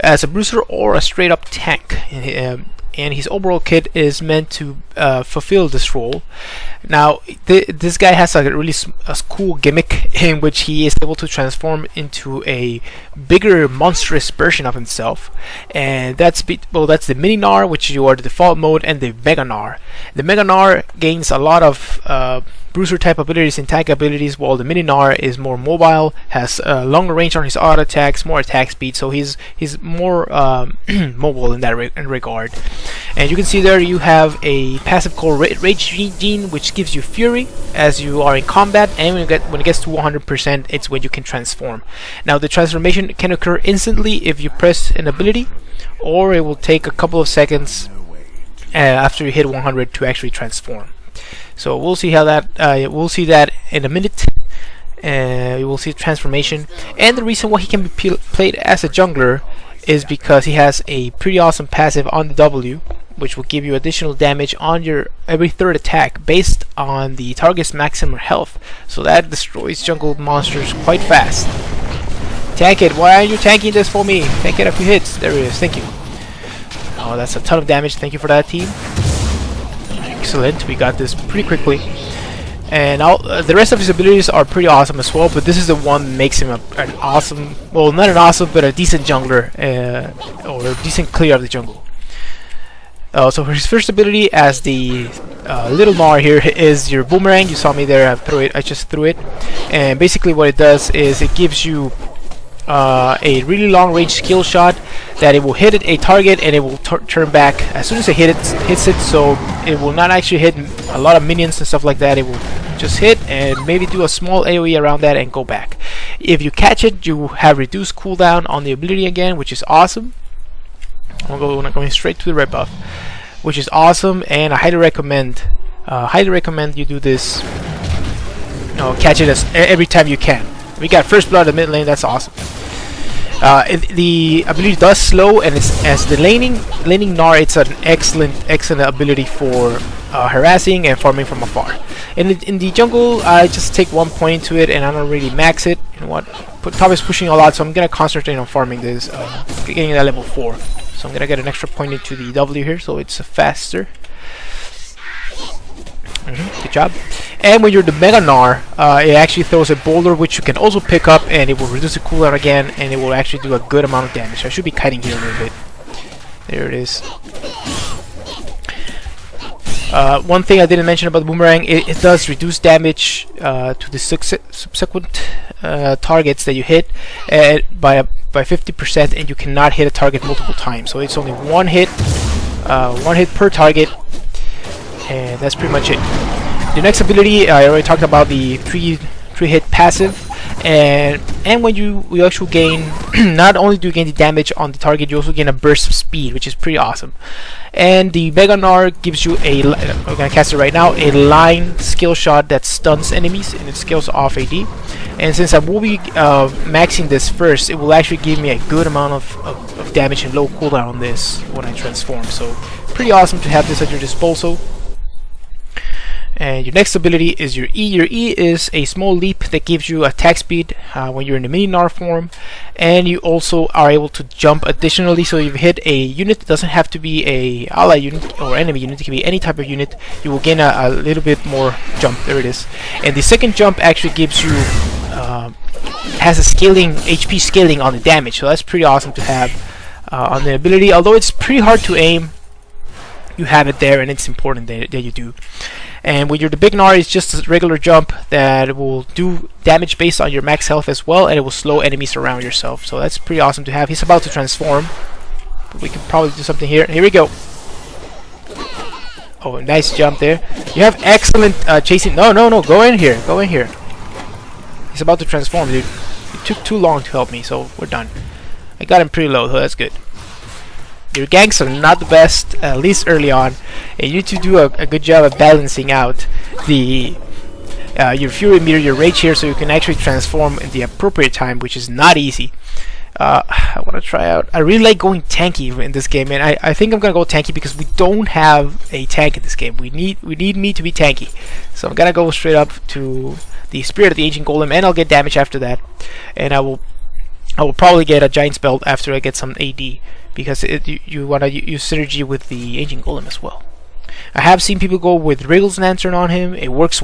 as a bruiser or a straight up tank. And his overall kit is meant to fulfill this role. Now, this guy has a really cool gimmick in which he is able to transform into a bigger, monstrous version of himself, and that's the Mini Gnar, which you are the default mode, and the Mega Gnar. The Mega Gnar gains a lot of bruiser type abilities and tank abilities, while the Mini Gnar is more mobile, has longer range on his auto attacks, more attack speed, so he's more mobile in that regard. And you can see there you have a passive called Rage Gene, which gives you Fury as you are in combat, and when it gets to 100%, it's when you can transform. Now, the transformation can occur instantly if you press an ability, or it will take a couple of seconds after you hit 100 to actually transform. So we'll see how that we'll see that in a minute. You will see transformation, and the reason why he can be played as a jungler is because he has a pretty awesome passive on the W, which will give you additional damage on your every third attack based on the target's maximum health. So that destroys jungle monsters quite fast. Tank it! Why aren't you tanking this for me? Tank it a few hits. There it is. Thank you. Oh, that's a ton of damage. Thank you for that, team. Excellent. We got this pretty quickly. And the rest of his abilities are pretty awesome as well, but this is the one that makes him an awesome, well, not an awesome, but a decent jungler, or a decent clear of the jungle. So for his first ability as the little Gnar here is your boomerang. You saw me there, I just threw it. And basically what it does is it gives you a really long range skill shot that it will hit a target and it will turn back as soon as it hits it, so it will not actually hit a lot of minions and stuff like that. It will just hit and maybe do a small AoE around that and go back. If you catch it, you have reduced cooldown on the ability again, which is awesome. I'm going straight to the red buff, which is awesome, and I highly recommend you do this. Catch it every time you can. We got first blood in mid lane. That's awesome. The ability does slow, and as the laning Gnar, it's an excellent ability for harassing and farming from afar. In the jungle, I just take 1 point to it, and I don't really max it. You know what? Top is pushing a lot, so I'm gonna concentrate on farming this, getting that level 4. So I'm gonna get an extra point into the W here, so it's faster. Good job. And when you're the Mega Gnar, it actually throws a boulder which you can also pick up, and it will reduce the cooldown again, and it will actually do a good amount of damage. I should be kiting here a little bit. There it is. One thing I didn't mention about the boomerang, it does reduce damage to the subsequent targets that you hit by 50%, and you cannot hit a target multiple times. So it's only one hit per target, and that's pretty much it. The next ability, I already talked about the three hit passive, and when you actually gain, not only do you gain the damage on the target, you also gain a burst of speed, which is pretty awesome. And the Mega Gnar gives you I'm gonna cast it right now, a line skill shot that stuns enemies, and it scales off AD. And since I will be maxing this first, it will actually give me a good amount of damage and low cooldown on this when I transform. So pretty awesome to have this at your disposal. And your next ability is your E. Your E is a small leap that gives you attack speed when you're in the Mini Gnar form, and you also are able to jump additionally. So if you hit a unit, it doesn't have to be a ally unit or enemy unit, it can be any type of unit, you will gain a little bit more jump. There it is. And the second jump actually gives you has a scaling HP scaling on the damage, so that's pretty awesome to have on the ability. Although it's pretty hard to aim, you have it there, and it's important that you do. And when you're the big Gnar, it's just a regular jump that will do damage based on your max health as well, and it will slow enemies around yourself. So that's pretty awesome to have. He's about to transform, but we can probably do something here. Here we go. Oh, nice jump there. You have excellent chasing. No, go in here. Go in here. He's about to transform, dude. It took too long to help me, so we're done. I got him pretty low, so that's good. Your ganks are not the best, at least early on, and you need to do a good job of balancing out the your Fury meter, your Rage here, so you can actually transform in the appropriate time, which is not easy. I want to try out. I really like going tanky in this game, and I think I'm gonna go tanky because we don't have a tank in this game. We need me to be tanky, so I'm gonna go straight up to the Spirit of the Ancient Golem, and I'll get damage after that, and I will I will probably get a Giant's Belt after I get some AD, because you want to use synergy with the Ancient Golem as well. I have seen people go with Wriggle's Lantern on him. It works